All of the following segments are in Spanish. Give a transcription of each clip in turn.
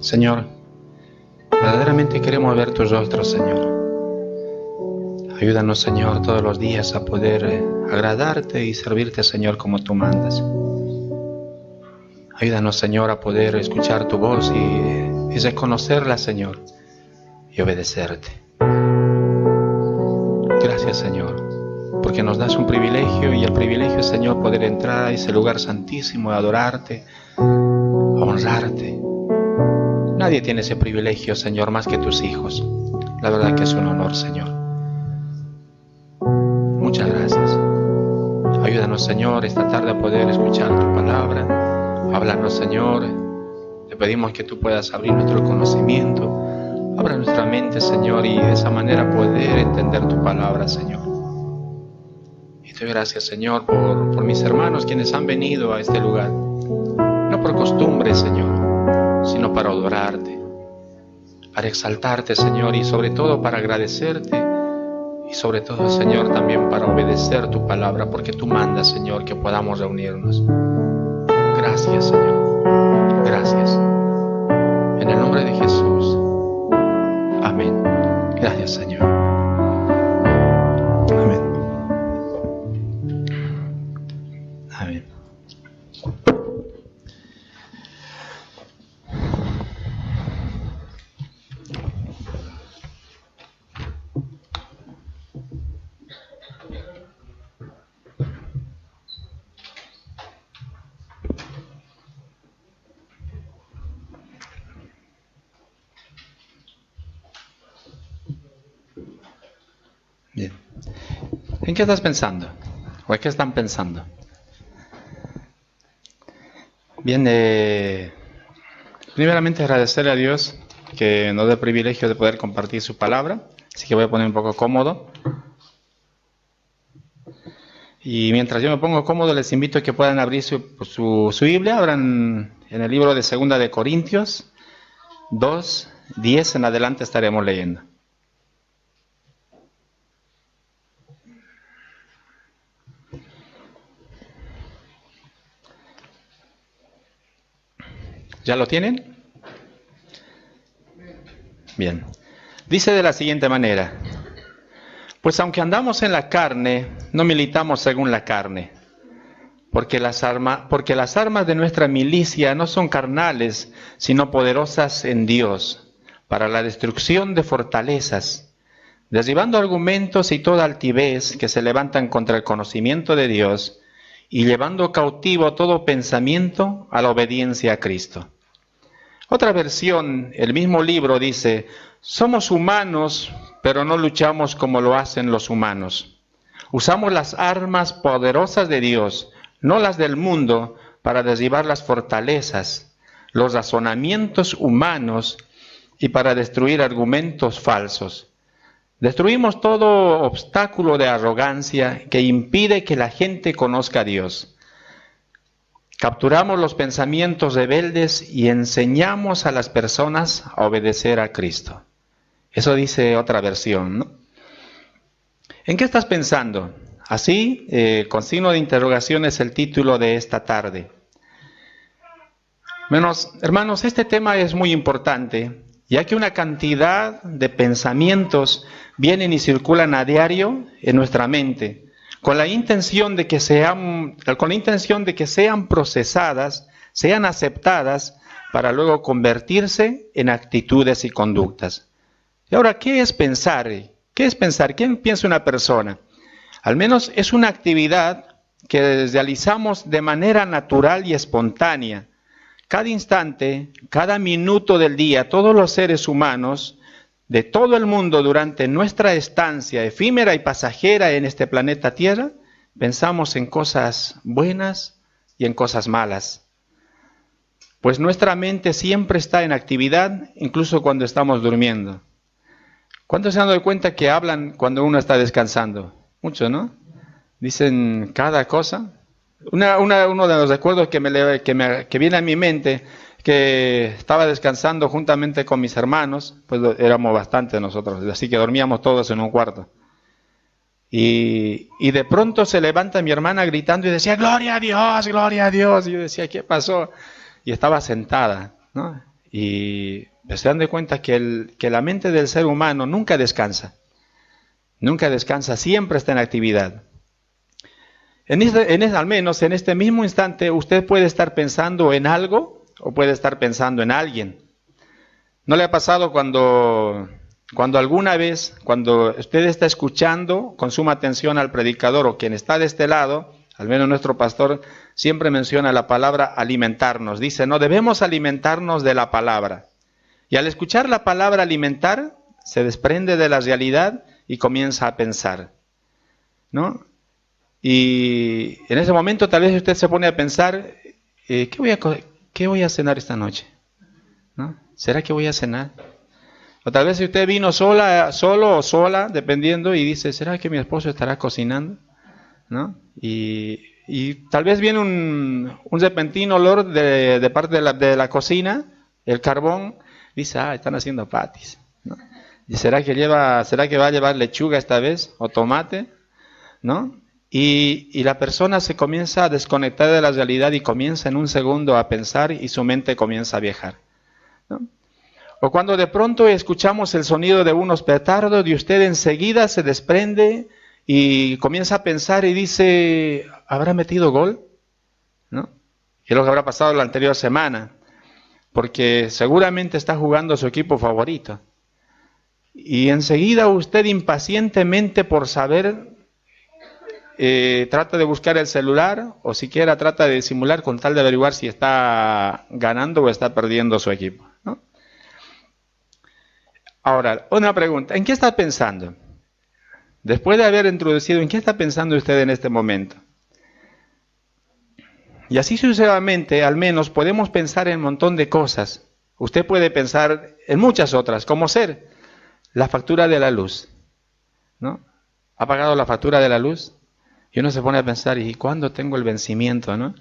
Señor, verdaderamente queremos ver tu rostro, Señor. Ayúdanos, Señor, todos los días a poder agradarte y servirte, Señor, como tú mandas. Ayúdanos, Señor, a poder escuchar tu voz y reconocerla, Señor, y obedecerte. Gracias, Señor, porque nos das un privilegio, y el privilegio, Señor, poder entrar a ese lugar santísimo, a adorarte, a honrarte. Nadie tiene ese privilegio, Señor, más que tus hijos. La verdad que es un honor, Señor. Muchas gracias. Ayúdanos, Señor, esta tarde a poder escuchar tu palabra. Háblanos, Señor. Te pedimos que tú puedas abrir nuestro conocimiento. Abra nuestra mente, Señor, y de esa manera poder entender tu palabra, Señor. Y te doy gracias, Señor, por mis hermanos quienes han venido a este lugar. No por costumbre, Señor, sino para adorarte, para exaltarte, Señor, y sobre todo para agradecerte. Y sobre todo, Señor, también para obedecer tu palabra, porque tú mandas, Señor, que podamos reunirnos. Gracias, Señor. Gracias. En el nombre de Jesús. Amén. Gracias, Señor. Amén. Amén. Bien. ¿En qué estás pensando? ¿O en qué están pensando? Bien, primeramente agradecerle a Dios que nos dé el privilegio de poder compartir su palabra. Así que voy a poner un poco cómodo. Y mientras yo me pongo cómodo, les invito a que puedan abrir su Biblia. Abran en el libro de 2 de Corintios 2, 10 en adelante estaremos leyendo. ¿Ya lo tienen? Bien. Dice de la siguiente manera: pues aunque andamos en la carne, no militamos según la carne, porque las armas de nuestra milicia no son carnales, sino poderosas en Dios, para la destrucción de fortalezas, derribando argumentos y toda altivez que se levantan contra el conocimiento de Dios, y llevando cautivo todo pensamiento a la obediencia a Cristo. Otra versión, el mismo libro, dice: somos humanos, pero no luchamos como lo hacen los humanos. Usamos las armas poderosas de Dios, no las del mundo, para derribar las fortalezas, los razonamientos humanos y para destruir argumentos falsos. Destruimos todo obstáculo de arrogancia que impide que la gente conozca a Dios. Capturamos los pensamientos rebeldes y enseñamos a las personas a obedecer a Cristo. Eso dice otra versión, ¿no? ¿En qué estás pensando? Así, con signo de interrogación es el título de esta tarde. Hermanos, este tema es muy importante, ya que una cantidad de pensamientos vienen y circulan a diario en nuestra mente, con la intención de que sean procesadas, sean aceptadas, para luego convertirse en actitudes y conductas. Y ahora, ¿qué es pensar? ¿Qué es pensar? ¿Qué piensa una persona? Al menos es una actividad que realizamos de manera natural y espontánea. Cada instante, cada minuto del día, todos los seres humanos de todo el mundo durante nuestra estancia efímera y pasajera en este planeta Tierra, pensamos en cosas buenas y en cosas malas. Pues nuestra mente siempre está en actividad, incluso cuando estamos durmiendo. ¿Cuántos se han dado cuenta que hablan cuando uno está descansando? Mucho, ¿no? Dicen cada cosa. Uno de los recuerdos que viene a mi mente, que estaba descansando juntamente con mis hermanos, pues éramos bastantes nosotros, así que dormíamos todos en un cuarto. Y de pronto se levanta mi hermana gritando y decía: ¡Gloria a Dios! ¡Gloria a Dios! Y yo decía: ¿qué pasó? Y estaba sentada, ¿no? Y se dan de cuenta que la mente del ser humano nunca descansa. Nunca descansa, siempre está en actividad. Al menos en este mismo instante, usted puede estar pensando en algo o puede estar pensando en alguien. ¿No le ha pasado cuando alguna vez, cuando usted está escuchando con suma atención al predicador o quien está de este lado, al menos nuestro pastor siempre menciona la palabra alimentarnos? Dice, no, debemos alimentarnos de la palabra. Y al escuchar la palabra alimentar, se desprende de la realidad y comienza a pensar, ¿no? Y en ese momento tal vez usted se pone a pensar, ¿qué voy a cenar esta noche? ¿No? ¿Será que voy a cenar? O tal vez si usted vino solo o sola, dependiendo, y dice, ¿será que mi esposo estará cocinando? ¿No? Y tal vez viene un repentino olor de parte de la cocina, el carbón, dice, están haciendo patis, ¿no? ¿Y será que va a llevar lechuga esta vez? ¿O tomate? ¿No? Y la persona se comienza a desconectar de la realidad y comienza en un segundo a pensar y su mente comienza a viajar, ¿no? O cuando de pronto escuchamos el sonido de unos petardos y usted enseguida se desprende y comienza a pensar y dice, ¿habrá metido gol? ¿No? ¿Qué es lo que habrá pasado la anterior semana? Porque seguramente está jugando su equipo favorito. Y enseguida usted impacientemente por saber, trata de buscar el celular o siquiera trata de disimular con tal de averiguar si está ganando o está perdiendo su equipo, ¿no? Ahora, una pregunta, ¿en qué está pensando? Después de haber introducido, ¿en qué está pensando usted en este momento? Y así sucesivamente, al menos podemos pensar en un montón de cosas. Usted puede pensar en muchas otras, como ser la factura de la luz, ¿no? ¿Ha pagado la factura de la luz? Y uno se pone a pensar, ¿y cuándo tengo el vencimiento, no?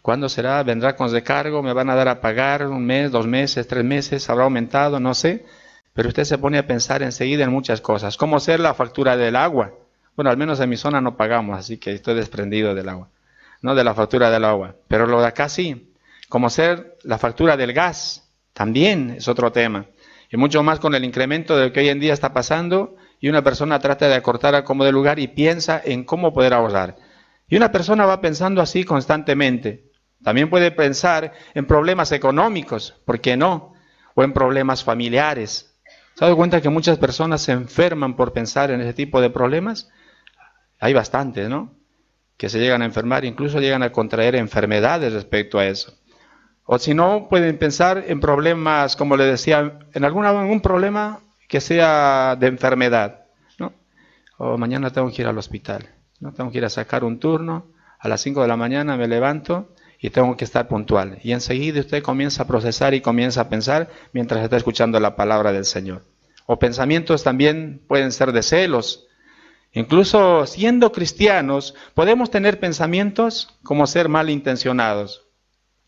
¿Cuándo será? ¿Vendrá con recargo? ¿Me van a dar a pagar 1 mes, 2 meses, 3 meses? ¿Habrá aumentado? No sé. Pero usted se pone a pensar enseguida en muchas cosas. ¿Cómo ser la factura del agua? Bueno, al menos en mi zona no pagamos, así que estoy desprendido del agua, no de la factura del agua. Pero lo de acá sí. ¿Cómo ser la factura del gas? También es otro tema. Y mucho más con el incremento de lo que hoy en día está pasando, y una persona trata de acortar a como de lugar y piensa en cómo poder ahorrar. Y una persona va pensando así constantemente. También puede pensar en problemas económicos, ¿por qué no? O en problemas familiares. ¿Se ha dado cuenta que muchas personas se enferman por pensar en ese tipo de problemas? Hay bastantes, ¿no? Que se llegan a enfermar, incluso llegan a contraer enfermedades respecto a eso. O si no, pueden pensar en problemas, como le decía, en algún problema que sea de enfermedad, ¿no? O mañana tengo que ir al hospital, ¿no? Tengo que ir a sacar un turno, a las 5 de la mañana me levanto y tengo que estar puntual. Y enseguida usted comienza a procesar y comienza a pensar mientras está escuchando la palabra del Señor. O pensamientos también pueden ser de celos. Incluso siendo cristianos, podemos tener pensamientos como ser malintencionados,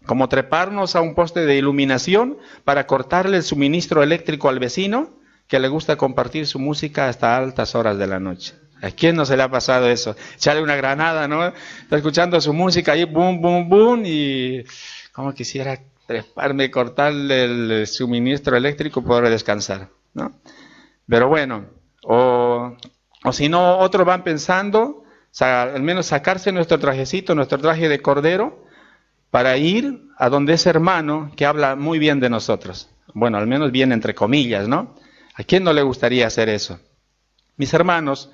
como treparnos a un poste de iluminación para cortarle el suministro eléctrico al vecino que le gusta compartir su música hasta altas horas de la noche. ¿A quién no se le ha pasado eso? Echarle una granada, ¿no? Está escuchando su música ahí, boom, boom, boom, y como quisiera treparme, cortarle el suministro eléctrico para poder descansar, ¿no? Pero bueno, o si no, otros van pensando, al menos sacarse nuestro trajecito, nuestro traje de cordero, para ir a donde ese hermano que habla muy bien de nosotros. Bueno, al menos bien entre comillas, ¿no? ¿A quién no le gustaría hacer eso? Mis hermanos,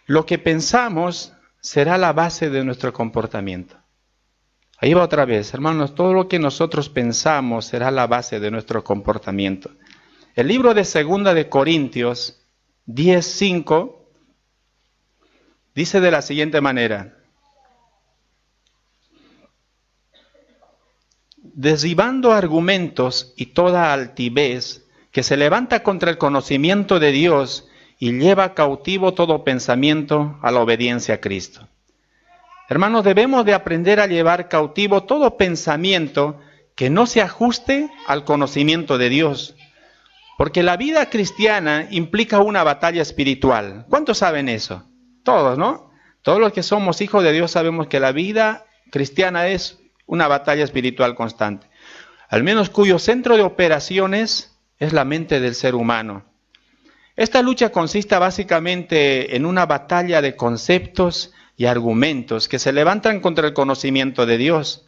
lo que pensamos será la base de nuestro comportamiento. Ahí va otra vez, hermanos, todo lo que nosotros pensamos será la base de nuestro comportamiento. El libro de 2 de Corintios 10:5 dice de la siguiente manera: derribando argumentos y toda altivez que se levanta contra el conocimiento de Dios y lleva cautivo todo pensamiento a la obediencia a Cristo. Hermanos, debemos de aprender a llevar cautivo todo pensamiento que no se ajuste al conocimiento de Dios. Porque la vida cristiana implica una batalla espiritual. ¿Cuántos saben eso? Todos, ¿no? Todos los que somos hijos de Dios sabemos que la vida cristiana es una batalla espiritual constante. al menos cuyo centro de operaciones es la mente del ser humano. Esta lucha consiste básicamente en una batalla de conceptos y argumentos que se levantan contra el conocimiento de Dios.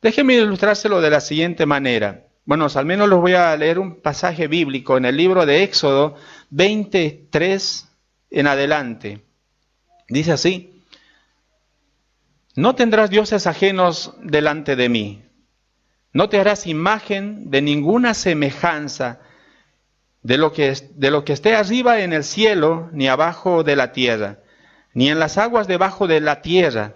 Déjenme ilustrárselo de la siguiente manera. Bueno, al menos les voy a leer un pasaje bíblico en el libro de Éxodo 23 en adelante. Dice así: no tendrás dioses ajenos delante de mí. No te harás imagen de ninguna semejanza de lo que esté arriba en el cielo, ni abajo de la tierra, ni en las aguas debajo de la tierra.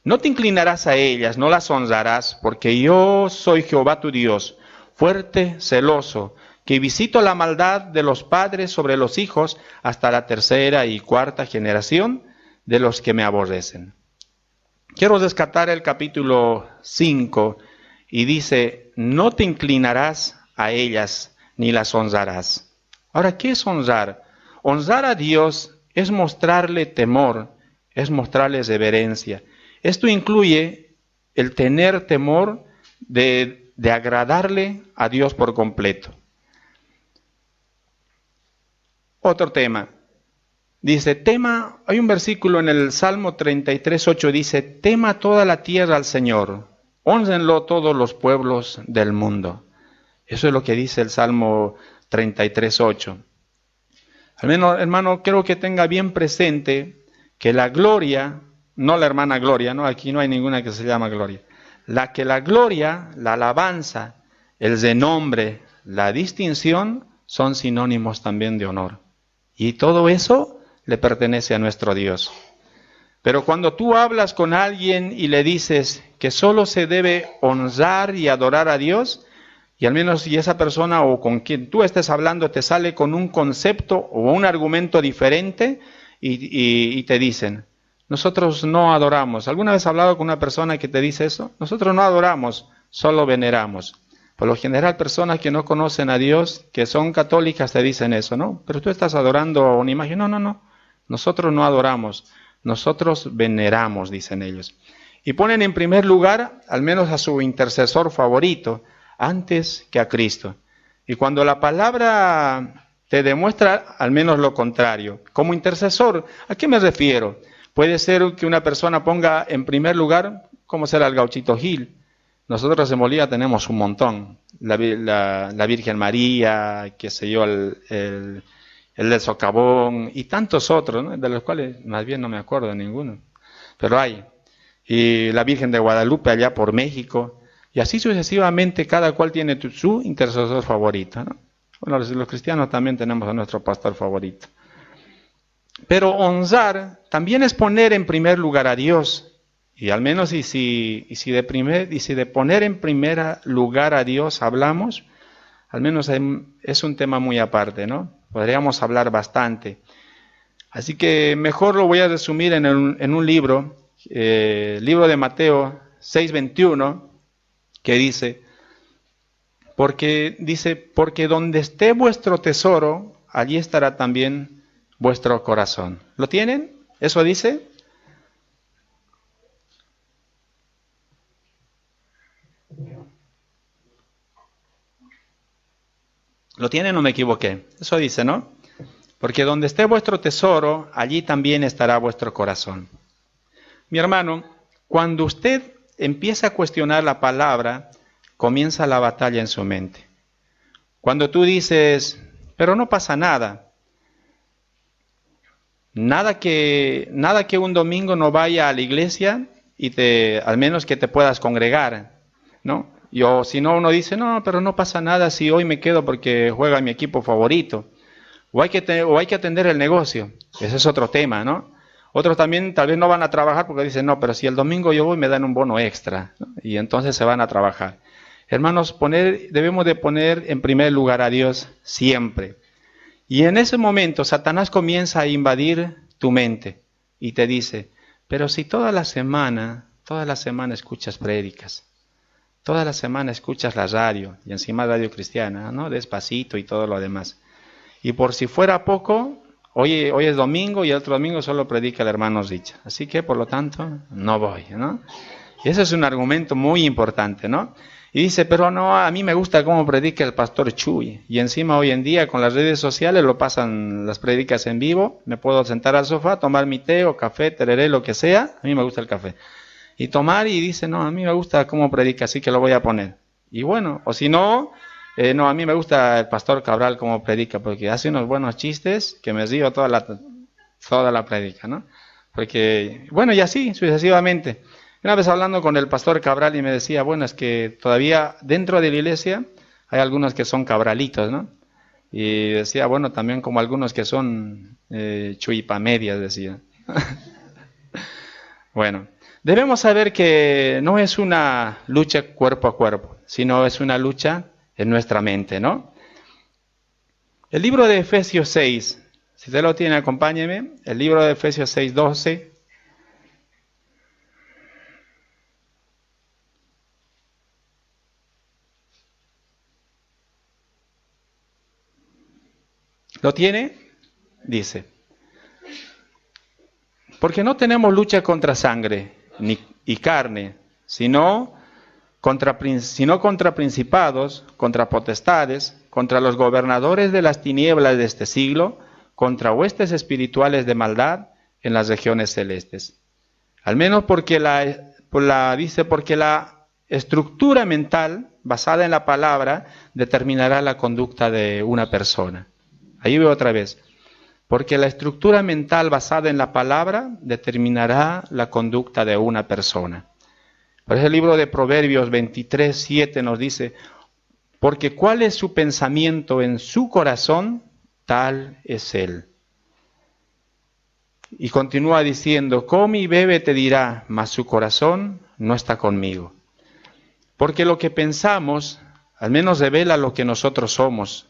No te inclinarás a ellas, no las honrarás, porque yo soy Jehová tu Dios, fuerte, celoso, que visito la maldad de los padres sobre los hijos hasta la tercera y cuarta generación de los que me aborrecen. Quiero rescatar el capítulo 5 y dice: no te inclinarás a ellas ni las honrarás. Ahora, ¿qué es honrar? Honrar a Dios es mostrarle temor, es mostrarle reverencia. Esto incluye el tener temor de agradarle a Dios por completo. Otro tema. Dice, hay un versículo en el Salmo 33:8, dice: tema toda la tierra al Señor, hónrenlo todos los pueblos del mundo. Eso es lo que dice el Salmo 33:8. Al menos, hermano, quiero que tenga bien presente que la gloria, no la hermana Gloria, ¿no? Aquí no hay ninguna que se llama Gloria. La gloria, la alabanza, el renombre, la distinción son sinónimos también de honor. Y todo eso le pertenece a nuestro Dios. Pero cuando tú hablas con alguien y le dices que solo se debe honrar y adorar a Dios, y al menos si esa persona o con quien tú estés hablando te sale con un concepto o un argumento diferente y te dicen, nosotros no adoramos. ¿Alguna vez has hablado con una persona que te dice eso? Nosotros no adoramos, solo veneramos. Por lo general, personas que no conocen a Dios, que son católicas, te dicen eso, ¿no? Pero tú estás adorando una imagen. No. Nosotros no adoramos, nosotros veneramos, dicen ellos. Y ponen en primer lugar, al menos a su intercesor favorito, antes que a Cristo. Y cuando la palabra te demuestra al menos lo contrario, como intercesor, ¿a qué me refiero? Puede ser que una persona ponga en primer lugar, ¿cómo será el Gauchito Gil? Nosotros en Bolivia tenemos un montón. La Virgen María, qué sé yo, el del Socavón y tantos otros, ¿no? De los cuales más bien no me acuerdo de ninguno. Pero hay. Y la Virgen de Guadalupe allá por México. Y así sucesivamente, cada cual tiene su intercesor favorito, ¿no? Bueno, los cristianos también tenemos a nuestro pastor favorito. Pero honrar también es poner en primer lugar a Dios. Y al menos y si de poner en primer lugar a Dios hablamos, al menos es un tema muy aparte, ¿no? Podríamos hablar bastante. Así que mejor lo voy a resumir en un libro, libro de Mateo 6:21, que dice, porque donde esté vuestro tesoro, allí estará también vuestro corazón. ¿Lo tienen? ¿Eso dice? ¿Lo tienen o me equivoqué? Eso dice, ¿no? Porque donde esté vuestro tesoro, allí también estará vuestro corazón. Mi hermano, cuando usted empieza a cuestionar la palabra, comienza la batalla en su mente. Cuando tú dices, pero no pasa nada. Nada que un domingo no vaya a la iglesia y al menos que te puedas congregar, ¿no? O si no, uno dice, no, pero no pasa nada si hoy me quedo porque juega mi equipo favorito. O hay que atender el negocio. Ese es otro tema, ¿no? Otros también tal vez no van a trabajar porque dicen, no, pero si el domingo yo voy me dan un bono extra, ¿no? Y entonces se van a trabajar. Hermanos, debemos de poner en primer lugar a Dios siempre. Y en ese momento Satanás comienza a invadir tu mente y te dice, pero si toda la semana escuchas prédicas, toda la semana escuchas la radio, y encima radio cristiana, ¿no? Despacito y todo lo demás. Y por si fuera poco, hoy es domingo y el otro domingo solo predica el hermano Rich. Así que, por lo tanto, no voy, ¿no? Y ese es un argumento muy importante, ¿no? Y dice, pero no, a mí me gusta cómo predica el pastor Chuy. Y encima hoy en día con las redes sociales lo pasan las predicas en vivo. Me puedo sentar al sofá, tomar mi té o café, tereré, lo que sea. A mí me gusta el café. Y tomar y dice, no, a mí me gusta cómo predica, así que lo voy a poner. Y bueno, o si no, no, a mí me gusta el pastor Cabral cómo predica, porque hace unos buenos chistes que me río toda la predica, ¿no? Porque, bueno, y así sucesivamente. Una vez hablando con el pastor Cabral y me decía, bueno, es que todavía dentro de la iglesia hay algunos que son cabralitos, ¿no? Y decía, bueno, también como algunos que son chuipamedias, decía. Bueno, debemos saber que no es una lucha cuerpo a cuerpo, sino es una lucha en nuestra mente, ¿no? El libro de Efesios 6, si usted lo tiene, acompáñeme. El libro de Efesios 6, 12. ¿Lo tiene? Dice, porque no tenemos lucha contra sangre y carne, sino contra principados, contra potestades, contra los gobernadores de las tinieblas de este siglo, contra huestes espirituales de maldad en las regiones celestes. Al menos porque porque la estructura mental basada en la palabra determinará la conducta de una persona. Ahí veo otra vez. Porque la estructura mental basada en la palabra determinará la conducta de una persona. Por eso el libro de Proverbios 23, 7 nos dice, porque cuál es su pensamiento en su corazón, tal es él. Y continúa diciendo, come y bebe te dirá, mas su corazón no está conmigo. Porque lo que pensamos, al menos revela lo que nosotros somos.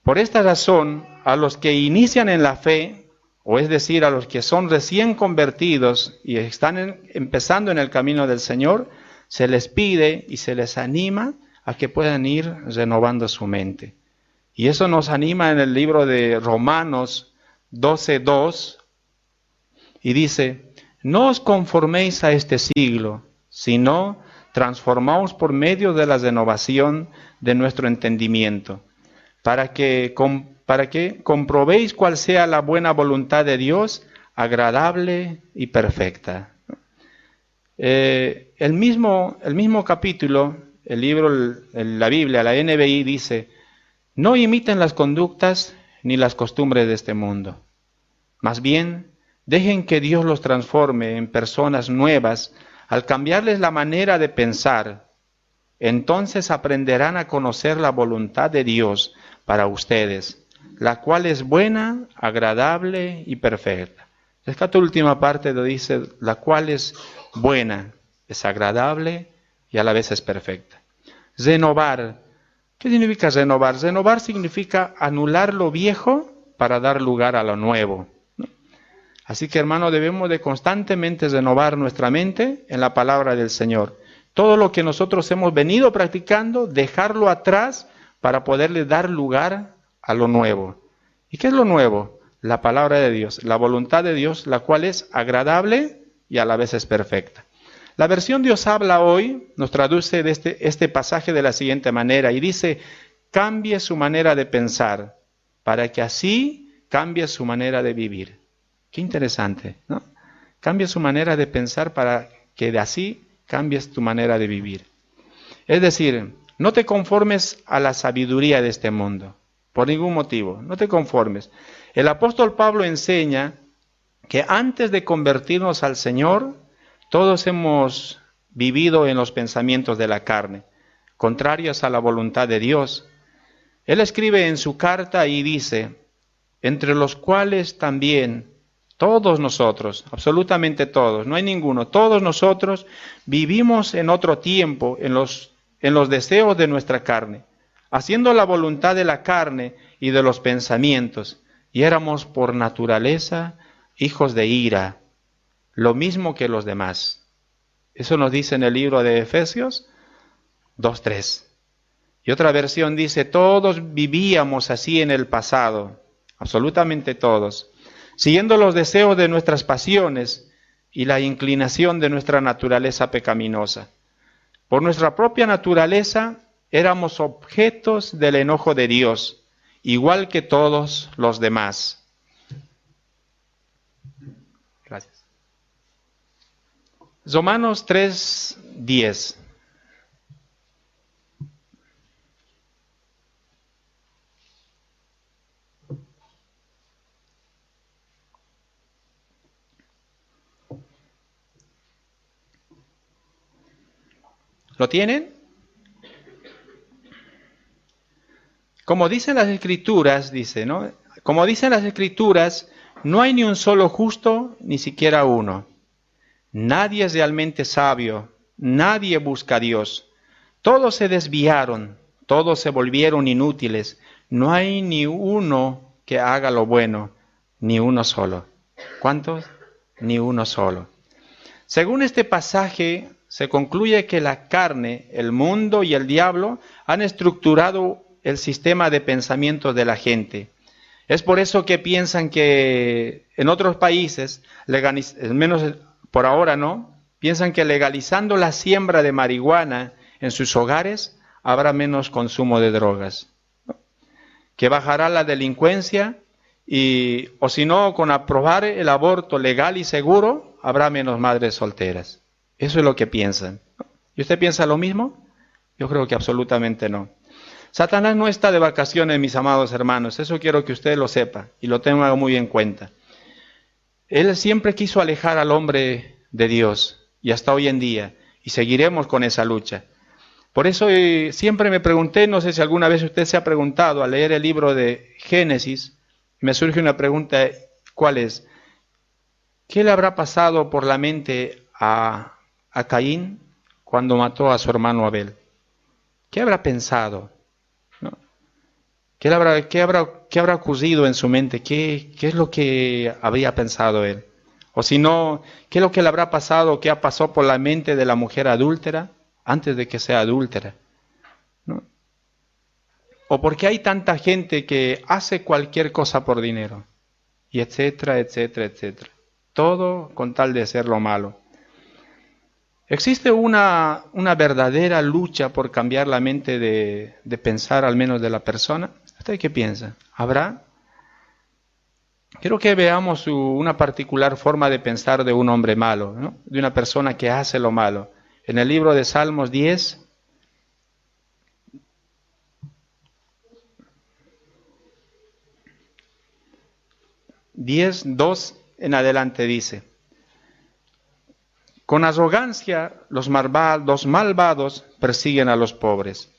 Por esta razón, a los que inician en la fe, o es decir, a los que son recién convertidos y están empezando en el camino del Señor, se les pide y se les anima a que puedan ir renovando su mente. Y eso nos anima en el libro de Romanos 12:2, y dice, no os conforméis a este siglo, sino transformaos por medio de la renovación de nuestro entendimiento, para que comprobéis cuál sea la buena voluntad de Dios, agradable y perfecta. El mismo capítulo, el libro, la Biblia, la NBI dice, no imiten las conductas ni las costumbres de este mundo. Más bien, dejen que Dios los transforme en personas nuevas al cambiarles la manera de pensar. Entonces aprenderán a conocer la voluntad de Dios para ustedes, la cual es buena, agradable y perfecta. Esta última parte lo dice, la cual es buena, es agradable y a la vez es perfecta. Renovar. ¿Qué significa renovar? Renovar significa anular lo viejo para dar lugar a lo nuevo. Así que, hermano, debemos de constantemente renovar nuestra mente en la palabra del Señor. Todo lo que nosotros hemos venido practicando, dejarlo atrás para poderle dar lugar a lo nuevo. ¿Y qué es lo nuevo? La palabra de Dios, la voluntad de Dios, la cual es agradable y a la vez es perfecta. La versión Dios habla hoy nos traduce de este pasaje de la siguiente manera y dice, cambie su manera de pensar para que así cambie su manera de vivir. Qué interesante, ¿no? Cambie su manera de pensar para que de así cambies tu manera de vivir. Es decir, no te conformes a la sabiduría de este mundo, por ningún motivo, no te conformes. El apóstol Pablo enseña que antes de convertirnos al Señor, todos hemos vivido en los pensamientos de la carne, contrarios a la voluntad de Dios. Él escribe en su carta y dice, entre los cuales también todos nosotros, absolutamente todos, no hay ninguno, todos nosotros vivimos en otro tiempo, en los deseos de nuestra carne, haciendo la voluntad de la carne y de los pensamientos, y éramos por naturaleza hijos de ira, lo mismo que los demás. Eso nos dice en el libro de Efesios 2:3. Y otra versión dice, todos vivíamos así en el pasado, absolutamente todos, siguiendo los deseos de nuestras pasiones, y la inclinación de nuestra naturaleza pecaminosa. Por nuestra propia naturaleza éramos objetos del enojo de Dios, igual que todos los demás. Gracias. Romanos 3:10. ¿Lo tienen? Como dicen las Escrituras, dice, ¿no? Como dicen las Escrituras, no hay ni un solo justo, ni siquiera uno. Nadie es realmente sabio, nadie busca a Dios. Todos se desviaron, todos se volvieron inútiles. No hay ni uno que haga lo bueno, ni uno solo. ¿Cuántos? Ni uno solo. Según este pasaje, se concluye que la carne, el mundo y el diablo han estructurado el sistema de pensamiento de la gente. Es por eso que piensan que en otros países, al menos por ahora no, piensan que legalizando la siembra de marihuana en sus hogares habrá menos consumo de drogas, que bajará la delincuencia o si no, con aprobar el aborto legal y seguro, habrá menos madres solteras. Eso es lo que piensan. ¿Y usted piensa lo mismo? Yo creo que absolutamente no. Satanás no está de vacaciones, mis amados hermanos. Eso quiero que usted lo sepa y lo tenga muy en cuenta. Él siempre quiso alejar al hombre de Dios y hasta hoy en día. Y seguiremos con esa lucha. Por eso siempre me pregunté, no sé si alguna vez usted se ha preguntado al leer el libro de Génesis, me surge una pregunta, ¿cuál es? ¿Qué le habrá pasado por la mente a Caín cuando mató a su hermano Abel? ¿Qué habrá pensado? ¿No? ¿Qué habrá ocurrido en su mente? ¿Qué es lo que habría pensado él? O si no, ¿qué es lo que le habrá pasado, qué pasó por la mente de la mujer adúltera antes de que sea adúltera? ¿No? ¿O por qué hay tanta gente que hace cualquier cosa por dinero? Y etcétera, etcétera, etcétera. Todo con tal de hacer lo malo. Existe una verdadera lucha por cambiar la mente de pensar, al menos de la persona. ¿Usted qué piensa? ¿Habrá? Quiero que veamos una particular forma de pensar de un hombre malo, ¿no? De una persona que hace lo malo. En el libro de Salmos 10:2 en adelante dice: con arrogancia los malvados persiguen a los pobres,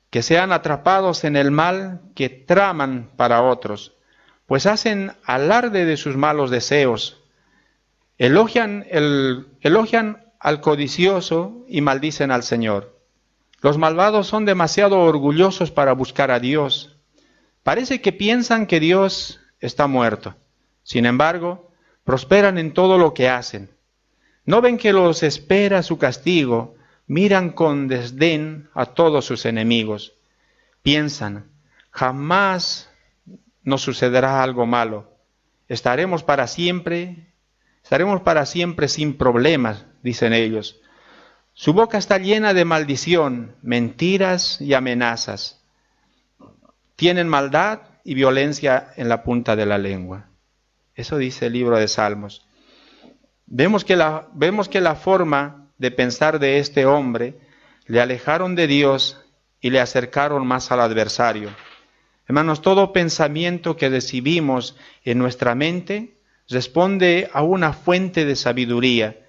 que sean atrapados en el mal que traman para otros, pues hacen alarde de sus malos deseos, elogian al codicioso y maldicen al Señor. Los malvados son demasiado orgullosos para buscar a Dios. Parece que piensan que Dios está muerto. Sin embargo, prosperan en todo lo que hacen. No ven que los espera su castigo, miran con desdén a todos sus enemigos. Piensan, jamás nos sucederá algo malo. Estaremos para siempre sin problemas, dicen ellos. Su boca está llena de maldición, mentiras y amenazas. Tienen maldad y violencia en la punta de la lengua. Eso dice el libro de Salmos. Vemos que la forma de pensar de este hombre le alejaron de Dios y le acercaron más al adversario. Hermanos, todo pensamiento que recibimos en nuestra mente responde a una fuente de sabiduría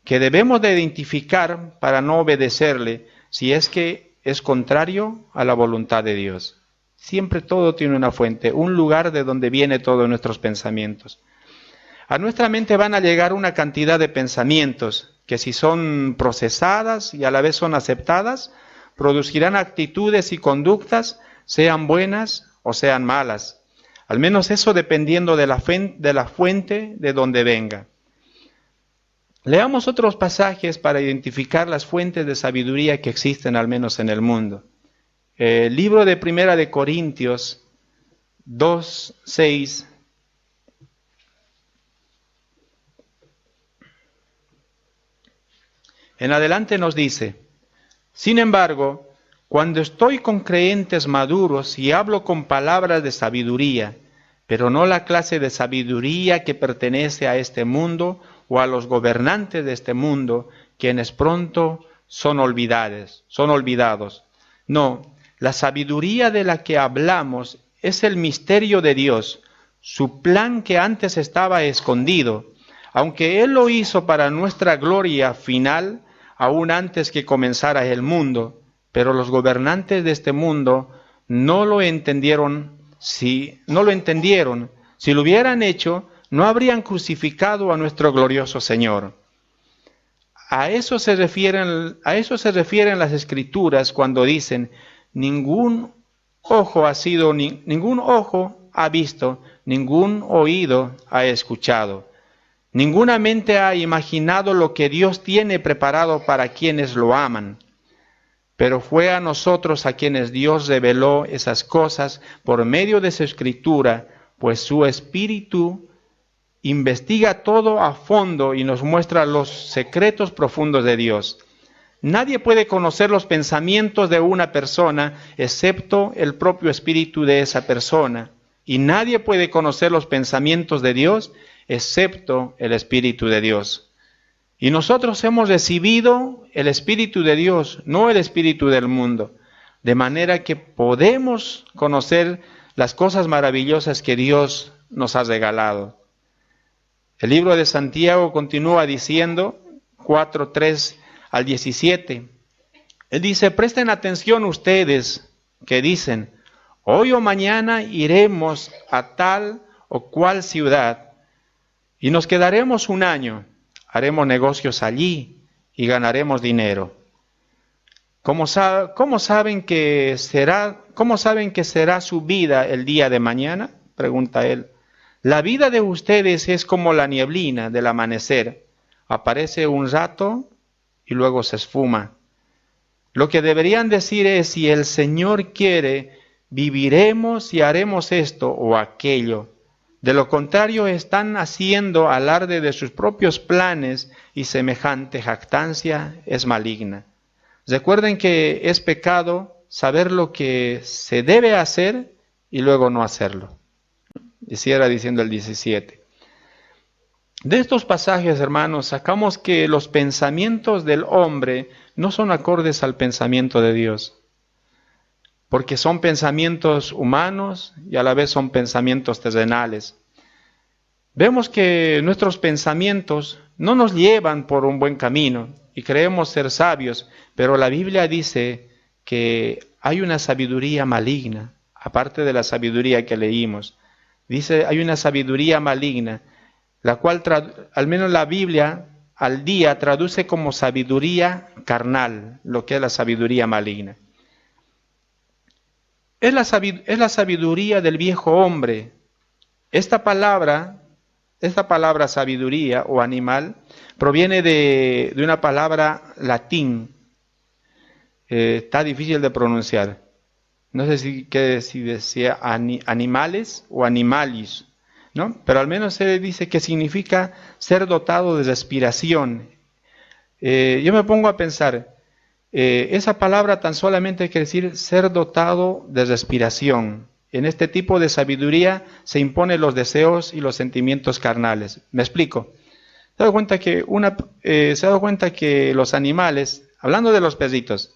que debemos de identificar para no obedecerle si es que es contrario a la voluntad de Dios. Siempre todo tiene una fuente, un lugar de donde viene todos nuestros pensamientos. A nuestra mente van a llegar una cantidad de pensamientos que, si son procesadas y a la vez son aceptadas, producirán actitudes y conductas, sean buenas o sean malas. Al menos eso dependiendo de la fuente de donde venga. Leamos otros pasajes para identificar las fuentes de sabiduría que existen al menos en el mundo. El libro de Primera de Corintios 2:6. En adelante nos dice: sin embargo, cuando estoy con creyentes maduros y hablo con palabras de sabiduría, pero no la clase de sabiduría que pertenece a este mundo o a los gobernantes de este mundo, quienes pronto son olvidados. No, la sabiduría de la que hablamos es el misterio de Dios, su plan que antes estaba escondido, aunque Él lo hizo para nuestra gloria final, aún antes que comenzara el mundo, pero los gobernantes de este mundo no lo entendieron. Si lo hubieran hecho, no habrían crucificado a nuestro glorioso Señor. A eso se refieren las Escrituras cuando dicen: ningún ojo ha visto, ningún oído ha escuchado, ninguna mente ha imaginado lo que Dios tiene preparado para quienes lo aman. Pero fue a nosotros a quienes Dios reveló esas cosas por medio de su Escritura, pues su Espíritu investiga todo a fondo y nos muestra los secretos profundos de Dios. Nadie puede conocer los pensamientos de una persona excepto el propio espíritu de esa persona. Y nadie puede conocer los pensamientos de Dios excepto el Espíritu de Dios. Y nosotros hemos recibido el Espíritu de Dios, no el espíritu del mundo, de manera que podemos conocer las cosas maravillosas que Dios nos ha regalado. El libro de Santiago continúa diciendo, 4:3 al 17. Él dice: presten atención ustedes que dicen: hoy o mañana iremos a tal o cual ciudad y nos quedaremos un año, haremos negocios allí y ganaremos dinero. ¿Cómo saben que será su vida el día de mañana?, pregunta él. La vida de ustedes es como la nieblina del amanecer. Aparece un rato y luego se esfuma. Lo que deberían decir es: si el Señor quiere, viviremos y haremos esto o aquello. De lo contrario, están haciendo alarde de sus propios planes y semejante jactancia es maligna. Recuerden que es pecado saber lo que se debe hacer y luego no hacerlo. Y cierra diciendo el 17. De estos pasajes, hermanos, sacamos que los pensamientos del hombre no son acordes al pensamiento de Dios, porque son pensamientos humanos y a la vez son pensamientos terrenales. Vemos que nuestros pensamientos no nos llevan por un buen camino y creemos ser sabios, pero la Biblia dice que hay una sabiduría maligna, aparte de la sabiduría que leímos. Dice, hay una sabiduría maligna, la cual, al menos la Biblia, al día traduce como sabiduría carnal, lo que es la sabiduría maligna. Es la sabiduría del viejo hombre. Esta palabra sabiduría o animal proviene de una palabra latín. Está difícil de pronunciar. No sé si decía animales o animalis, ¿no? Pero al menos se dice que significa ser dotado de respiración. Yo me pongo a pensar, esa palabra tan solamente quiere decir ser dotado de respiración. En este tipo de sabiduría se imponen los deseos y los sentimientos carnales. ¿Me explico? Se ha dado cuenta que los animales, hablando de los perritos,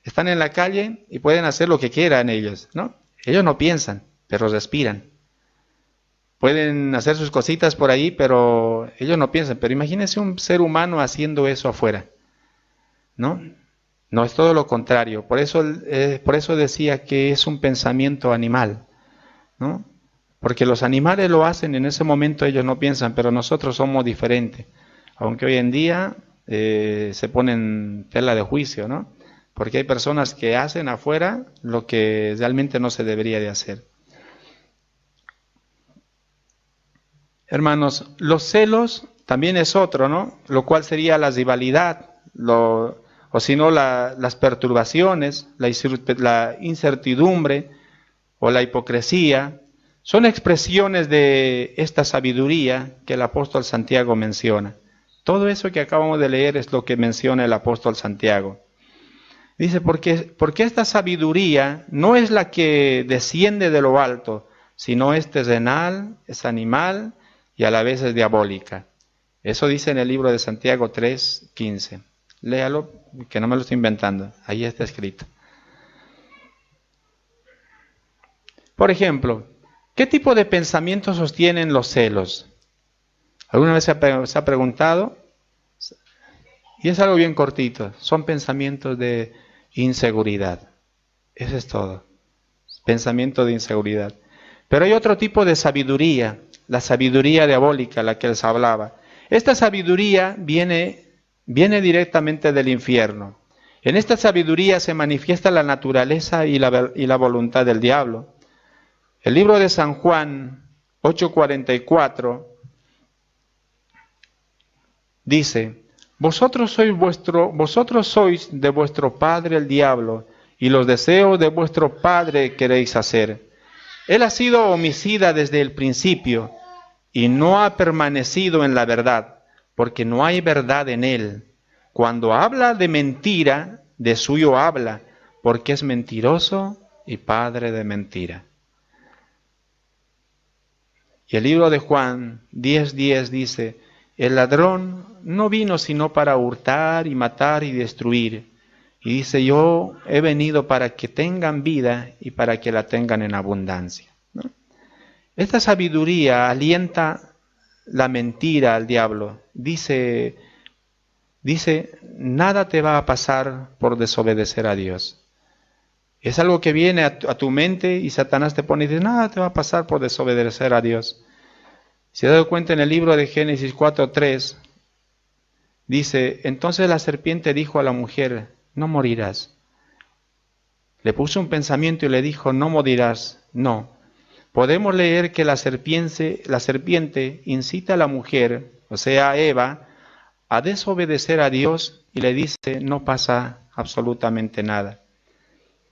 están en la calle y pueden hacer lo que quieran ellos, ¿no? Ellos no piensan, pero respiran. Pueden hacer sus cositas por ahí, pero ellos no piensan. Pero imagínense un ser humano haciendo eso afuera, ¿no? No, es todo lo contrario. Por eso decía que es un pensamiento animal, ¿no? Porque los animales lo hacen, en ese momento ellos no piensan, pero nosotros somos diferentes. Aunque hoy en día se ponen tela de juicio, ¿no? Porque hay personas que hacen afuera lo que realmente no se debería de hacer. Hermanos, los celos también es otro, ¿no? Lo cual sería la rivalidad, o si no las perturbaciones, la incertidumbre o la hipocresía. Son expresiones de esta sabiduría que el apóstol Santiago menciona. Todo eso que acabamos de leer es lo que menciona el apóstol Santiago. Dice, porque esta sabiduría no es la que desciende de lo alto, sino es terrenal, es animal y a la vez es diabólica. Eso dice en el libro de Santiago 3:15. Léalo, que no me lo estoy inventando. Ahí está escrito. Por ejemplo, ¿qué tipo de pensamientos sostienen los celos? ¿Alguna vez se ha preguntado? Y es algo bien cortito. Son pensamientos de inseguridad. Eso es todo. Pensamiento de inseguridad. Pero hay otro tipo de sabiduría, la sabiduría diabólica, la que les hablaba. Esta sabiduría viene directamente del infierno. En esta sabiduría se manifiesta la naturaleza y la voluntad del diablo. El libro de San Juan 8:44 dice, vosotros sois de vuestro padre el diablo, y los deseos de vuestro padre queréis hacer. Él ha sido homicida desde el principio, y no ha permanecido en la verdad, porque no hay verdad en él. Cuando habla de mentira, de suyo habla, porque es mentiroso y padre de mentira. Y el libro de Juan 10:10 dice, el ladrón no vino sino para hurtar y matar y destruir. Y dice, yo he venido para que tengan vida y para que la tengan en abundancia, ¿no? Esta sabiduría alienta la mentira al diablo. Dice, nada te va a pasar por desobedecer a Dios. Es algo que viene a tu mente y Satanás te pone y dice, nada te va a pasar por desobedecer a Dios. Si te das cuenta en el libro de Génesis 4:3, dice, entonces la serpiente dijo a la mujer, no morirás. Le puso un pensamiento y le dijo, no morirás. No. Podemos leer que la serpiente incita a la mujer, o sea, a Eva, a desobedecer a Dios y le dice, no pasa absolutamente nada.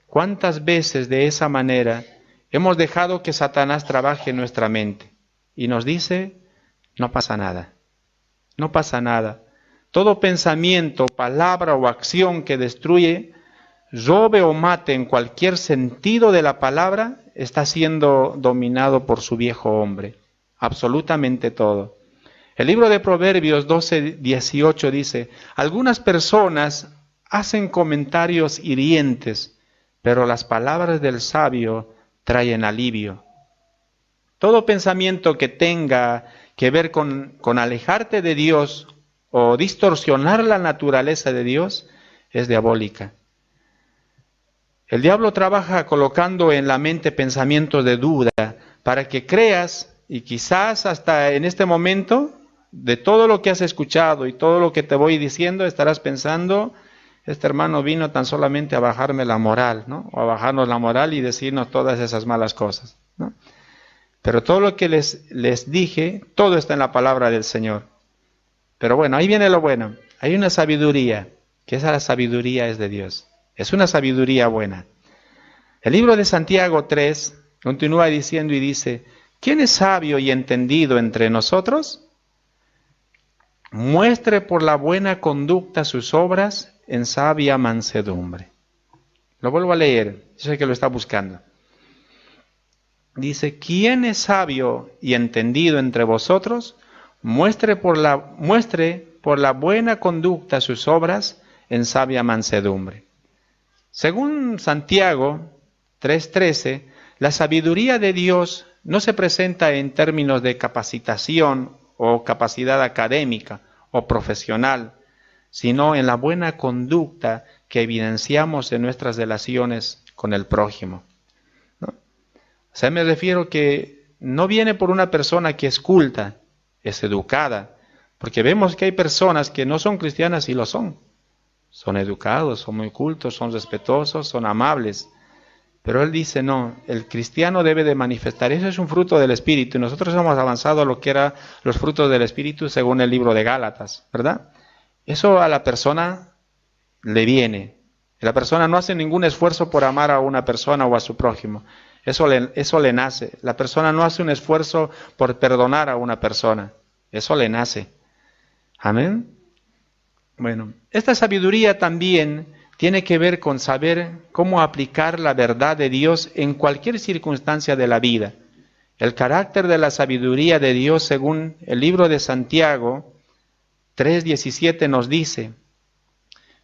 ¿Cuántas veces de esa manera hemos dejado que Satanás trabaje en nuestra mente? Y nos dice, no pasa nada, no pasa nada. Todo pensamiento, palabra o acción que destruye, robe o mate en cualquier sentido de la palabra, está siendo dominado por su viejo hombre. Absolutamente todo. El libro de Proverbios 12:18 dice, algunas personas hacen comentarios hirientes, pero las palabras del sabio traen alivio. Todo pensamiento que tenga que ver con alejarte de Dios o distorsionar la naturaleza de Dios es diabólica. El diablo trabaja colocando en la mente pensamientos de duda para que creas, y quizás hasta en este momento, de todo lo que has escuchado y todo lo que te voy diciendo, estarás pensando, este hermano vino tan solamente a bajarme la moral, ¿no? O a bajarnos la moral y decirnos todas esas malas cosas, ¿no? Pero todo lo que les dije, todo está en la palabra del Señor. Pero bueno, ahí viene lo bueno. Hay una sabiduría, que esa sabiduría es de Dios. Es una sabiduría buena. El libro de Santiago 3 continúa diciendo y dice, ¿quién es sabio y entendido entre nosotros? Muestre por la buena conducta sus obras en sabia mansedumbre. Lo vuelvo a leer, yo sé que lo está buscando. Dice, ¿quién es sabio y entendido entre vosotros? Muestre por la buena conducta sus obras en sabia mansedumbre. Según Santiago 3:13, la sabiduría de Dios no se presenta en términos de capacitación o capacidad académica o profesional, sino en la buena conducta que evidenciamos en nuestras relaciones con el prójimo, ¿no? O sea, me refiero que no viene por una persona que es culta, es educada, porque vemos que hay personas que no son cristianas y lo son. Son educados, son muy cultos, son respetuosos, son amables. Pero él dice, no, el cristiano debe de manifestar, eso es un fruto del Espíritu. Y nosotros hemos avanzado a lo que eran los frutos del Espíritu según el libro de Gálatas, ¿verdad? Eso a la persona le viene. La persona no hace ningún esfuerzo por amar a una persona o a su prójimo. Eso le nace. La persona no hace un esfuerzo por perdonar a una persona. Eso le nace. Amén. Bueno, esta sabiduría también tiene que ver con saber cómo aplicar la verdad de Dios en cualquier circunstancia de la vida. El carácter de la sabiduría de Dios, según el libro de Santiago 3:17 nos dice: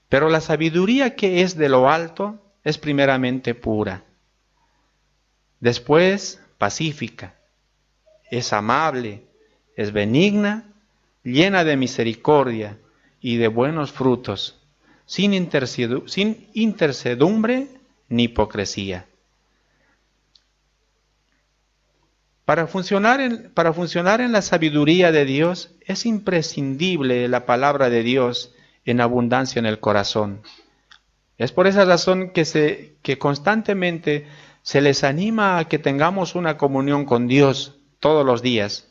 pero la sabiduría que es de lo alto es primeramente pura, después pacífica, es amable, es benigna, llena de misericordia y de buenos frutos, sin intercedumbre ni hipocresía. Para funcionar en la sabiduría de Dios es imprescindible la palabra de Dios en abundancia en el corazón. Es por esa razón que constantemente se les anima a que tengamos una comunión con Dios todos los días,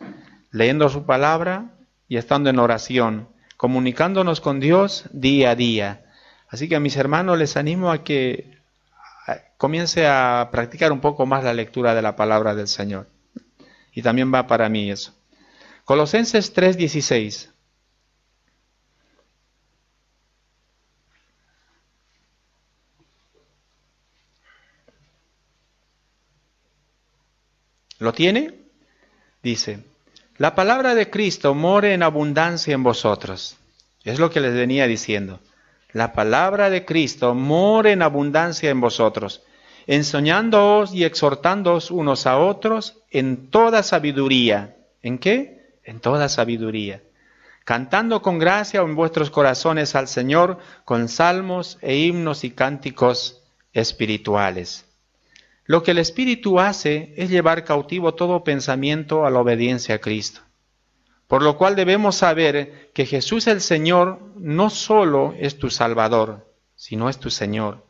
leyendo su palabra y estando en oración, comunicándonos con Dios día a día. Así que a mis hermanos les animo a que comience a practicar un poco más la lectura de la palabra del Señor. Y también va para mí eso. Colosenses 3:16. ¿Lo tiene? Dice: la palabra de Cristo more en abundancia en vosotros. Es lo que les venía diciendo. La palabra de Cristo more en abundancia en vosotros, enseñándoos y exhortándoos unos a otros en toda sabiduría. ¿En qué? En toda sabiduría. Cantando con gracia en vuestros corazones al Señor con salmos e himnos y cánticos espirituales. Lo que el Espíritu hace es llevar cautivo todo pensamiento a la obediencia a Cristo. Por lo cual debemos saber que Jesús el Señor no solo es tu Salvador, sino es tu Señor.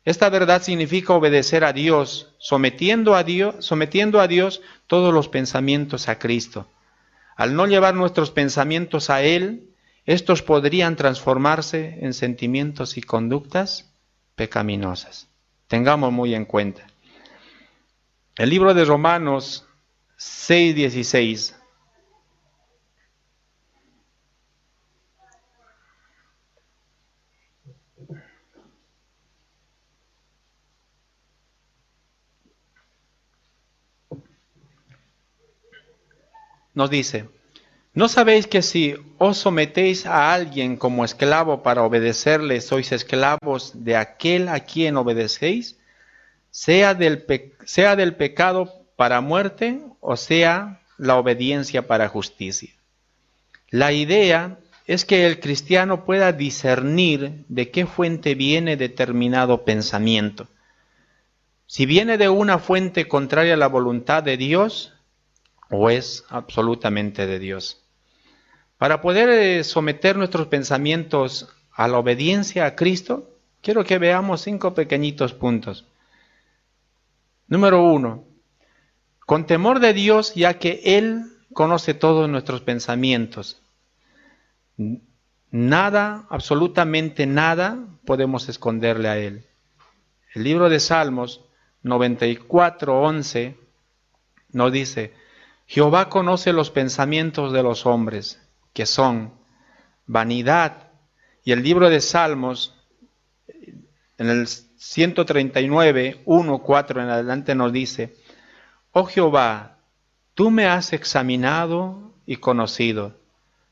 Esta verdad significa obedecer a Dios, sometiendo a Dios todos los pensamientos a Cristo. Al no llevar nuestros pensamientos a Él, estos podrían transformarse en sentimientos y conductas pecaminosas. Tengamos muy en cuenta. El libro de Romanos 6:16. Nos dice: ¿no sabéis que si os sometéis a alguien como esclavo para obedecerle, sois esclavos de aquel a quien obedecéis? Sea del pecado para muerte o sea la obediencia para justicia. La idea es que el cristiano pueda discernir de qué fuente viene determinado pensamiento. Si viene de una fuente contraria a la voluntad de Dios o es absolutamente de Dios. Para poder someter nuestros pensamientos a la obediencia a Cristo, quiero que veamos 5 pequeñitos puntos. Número 1, con temor de Dios, ya que Él conoce todos nuestros pensamientos. Nada, absolutamente nada, podemos esconderle a Él. El libro de Salmos 94:11 nos dice: Jehová conoce los pensamientos de los hombres, que son vanidad. Y el libro de Salmos, en el 139, 1, 4 en adelante nos dice: oh Jehová, tú me has examinado y conocido.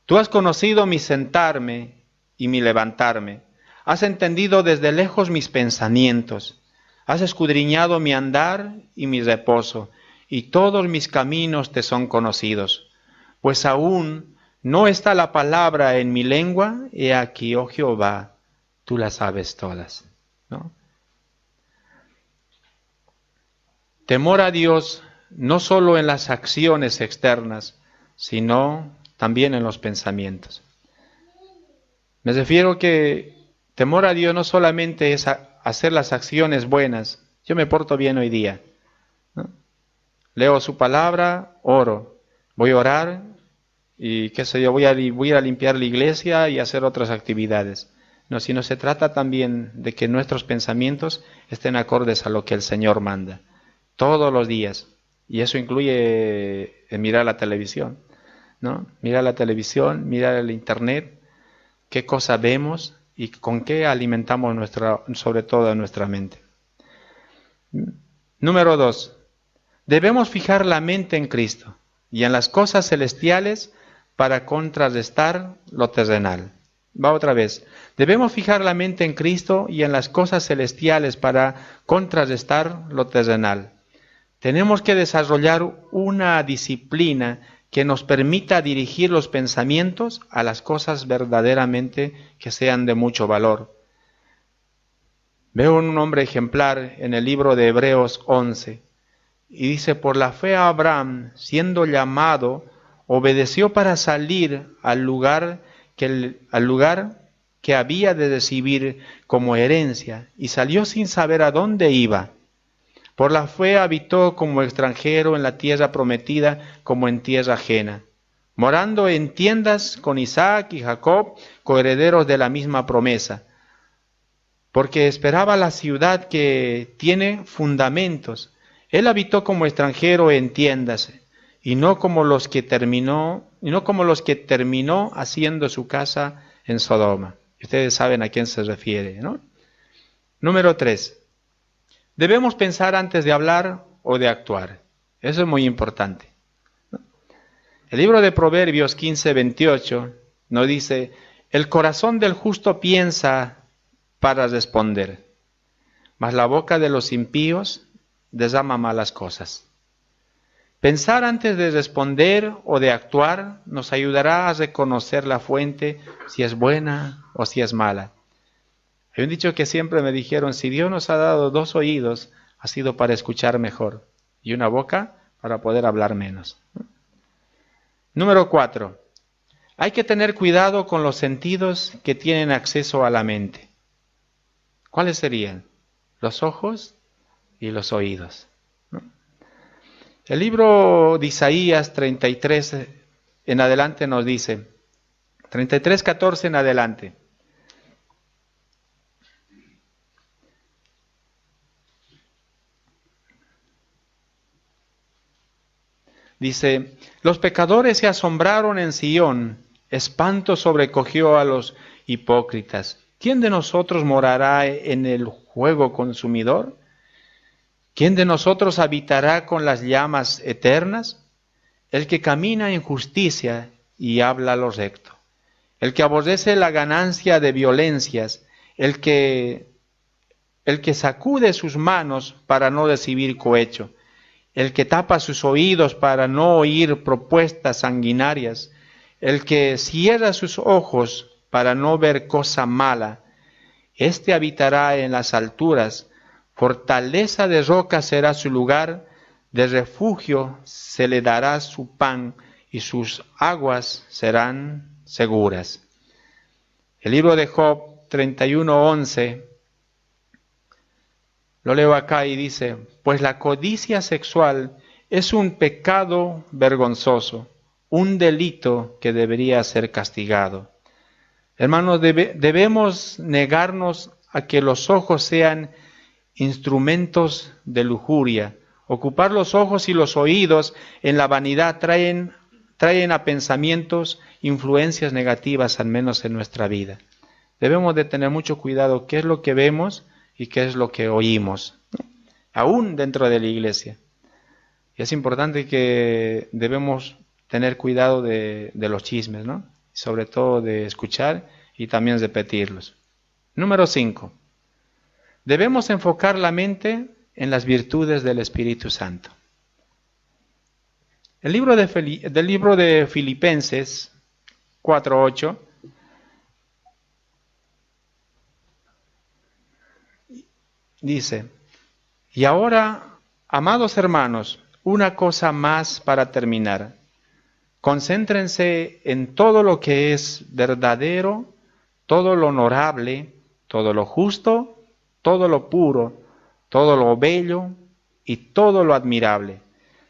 Tú has conocido mi sentarme y mi levantarme. Has entendido desde lejos mis pensamientos. Has escudriñado mi andar y mi reposo, y todos mis caminos te son conocidos. Pues aún no está la palabra en mi lengua, he aquí, oh Jehová, tú las sabes todas, ¿no? Temor a Dios no solo en las acciones externas, sino también en los pensamientos. Me refiero que temor a Dios no solamente es hacer las acciones buenas. Yo me porto bien hoy día, ¿no? Leo su palabra, oro, voy a orar y qué sé yo, voy a ir a limpiar la iglesia y hacer otras actividades. No, sino se trata también de que nuestros pensamientos estén acordes a lo que el Señor manda, todos los días. Y eso incluye mirar la televisión, ¿no? Mirar la televisión, mirar el internet. qué cosa vemos y con qué alimentamos sobre todo nuestra mente. Número 2. Debemos fijar la mente en Cristo y en las cosas celestiales para contrarrestar lo terrenal. Va otra vez. Debemos fijar la mente en Cristo y en las cosas celestiales para contrarrestar lo terrenal. Tenemos que desarrollar una disciplina que nos permita dirigir los pensamientos a las cosas verdaderamente que sean de mucho valor. Veo un hombre ejemplar en el libro de Hebreos 11 y dice: por la fe Abraham, siendo llamado, obedeció para salir al lugar que había de recibir como herencia, y salió sin saber a dónde iba. Por la fe habitó como extranjero en la tierra prometida, como en tierra ajena, morando en tiendas con Isaac y Jacob, coherederos de la misma promesa, porque esperaba la ciudad que tiene fundamentos. Él habitó como extranjero en tiendas, y no como los que terminó haciendo su casa en Sodoma. Ustedes saben a quién se refiere, ¿no? Número 3. Debemos pensar antes de hablar o de actuar. Eso es muy importante. El libro de Proverbios 15:28 nos dice: el corazón del justo piensa para responder, mas la boca de los impíos derrama malas cosas. Pensar antes de responder o de actuar nos ayudará a reconocer la fuente, si es buena o si es mala. Hay un dicho que siempre me dijeron: si Dios nos ha dado 2 oídos, ha sido para escuchar mejor, y una boca para poder hablar menos. Número 4. Hay que tener cuidado con los sentidos que tienen acceso a la mente. ¿Cuáles serían? Los ojos y los oídos. El libro de Isaías 33 en adelante nos dice, 33:14 en adelante: dice: los pecadores se asombraron en Sión, espanto sobrecogió a los hipócritas. ¿Quién de nosotros morará en el fuego consumidor? ¿Quién de nosotros habitará con las llamas eternas? El que camina en justicia y habla lo recto, el que aborrece la ganancia de violencias, el que sacude sus manos para no recibir cohecho, el que tapa sus oídos para no oír propuestas sanguinarias, el que cierra sus ojos para no ver cosa mala, éste habitará en las alturas, fortaleza de roca será su lugar, de refugio se le dará su pan y sus aguas serán seguras. El libro de Job 31:11, lo leo acá y dice: pues la codicia sexual es un pecado vergonzoso, un delito que debería ser castigado. Hermanos, debemos negarnos a que los ojos sean instrumentos de lujuria. Ocupar los ojos y los oídos en la vanidad traen a pensamientos influencias negativas, al menos en nuestra vida. Debemos de tener mucho cuidado qué es lo que vemos y qué es lo que oímos, aún dentro de la iglesia. Y es importante que debemos tener cuidado de los chismes, ¿no? Sobre todo de escuchar y también repetirlos. Número 5. Debemos enfocar la mente en las virtudes del Espíritu Santo. El libro de Filipenses 4:8 dice: y ahora, amados hermanos, una cosa más para terminar. Concéntrense en todo lo que es verdadero, todo lo honorable, todo lo justo, todo lo puro, todo lo bello y todo lo admirable.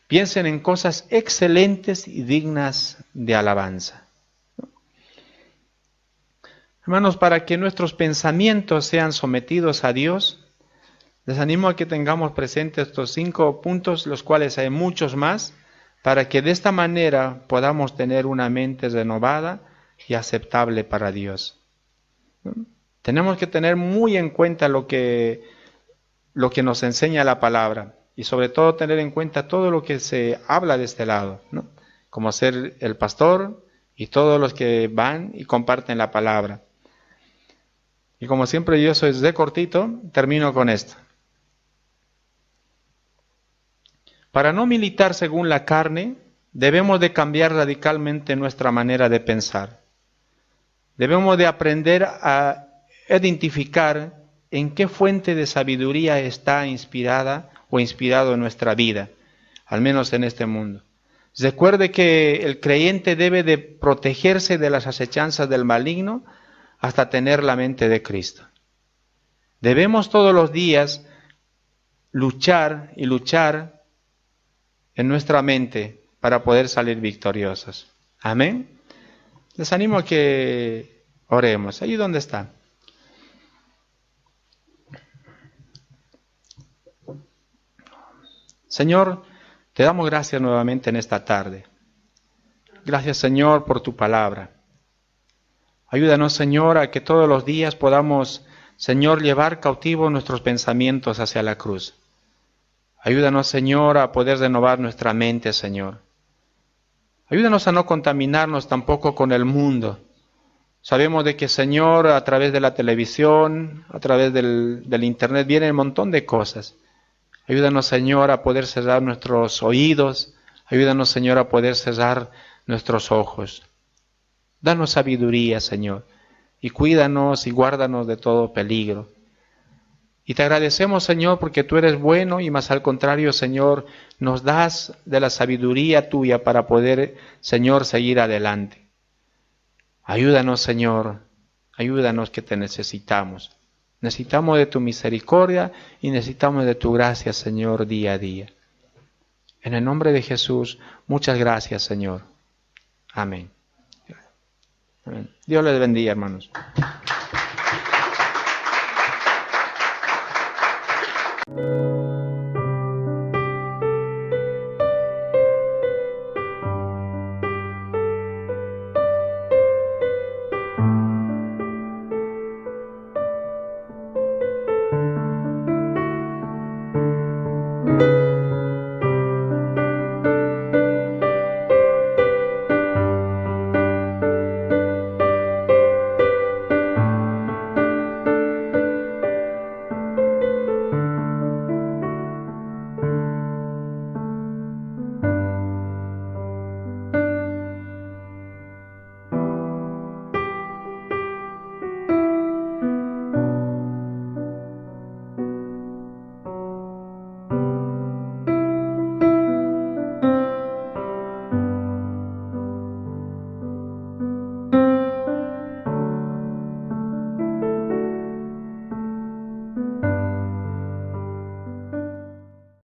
Piensen en cosas excelentes y dignas de alabanza. Hermanos, para que nuestros pensamientos sean sometidos a Dios, les animo a que tengamos presentes estos 5 puntos, los cuales hay muchos más, para que de esta manera podamos tener una mente renovada y aceptable para Dios. ¿no? Tenemos que tener muy en cuenta lo que nos enseña la palabra y sobre todo tener en cuenta todo lo que se habla de este lado, ¿no? Como ser el pastor y todos los que van y comparten la palabra. Y como siempre yo soy de cortito, termino con esto. Para no militar según la carne, debemos de cambiar radicalmente nuestra manera de pensar. Debemos de aprender a identificar en qué fuente de sabiduría está inspirada o inspirado en nuestra vida, al menos en este mundo. Recuerde que el creyente debe de protegerse de las acechanzas del maligno hasta tener la mente de Cristo. Debemos todos los días luchar y luchar en nuestra mente para poder salir victoriosos. Amén. Les animo a que oremos. Ahí donde está. Señor, te damos gracias nuevamente en esta tarde. Gracias, Señor, por tu palabra. Ayúdanos, Señor, a que todos los días podamos, Señor, llevar cautivos nuestros pensamientos hacia la cruz. Ayúdanos, Señor, a poder renovar nuestra mente, Señor. Ayúdanos a no contaminarnos tampoco con el mundo. Sabemos de que, Señor, a través de la televisión, a través del internet, viene un montón de cosas. Ayúdanos, Señor, a poder cerrar nuestros oídos. Ayúdanos, Señor, a poder cerrar nuestros ojos. Danos sabiduría, Señor, y cuídanos y guárdanos de todo peligro. Y te agradecemos, Señor, porque tú eres bueno y más al contrario, Señor, nos das de la sabiduría tuya para poder, Señor, seguir adelante. Ayúdanos, Señor, ayúdanos que te necesitamos. Necesitamos de tu misericordia y necesitamos de tu gracia, Señor, día a día. En el nombre de Jesús, muchas gracias, Señor. Amén. Amén. Dios les bendiga, hermanos.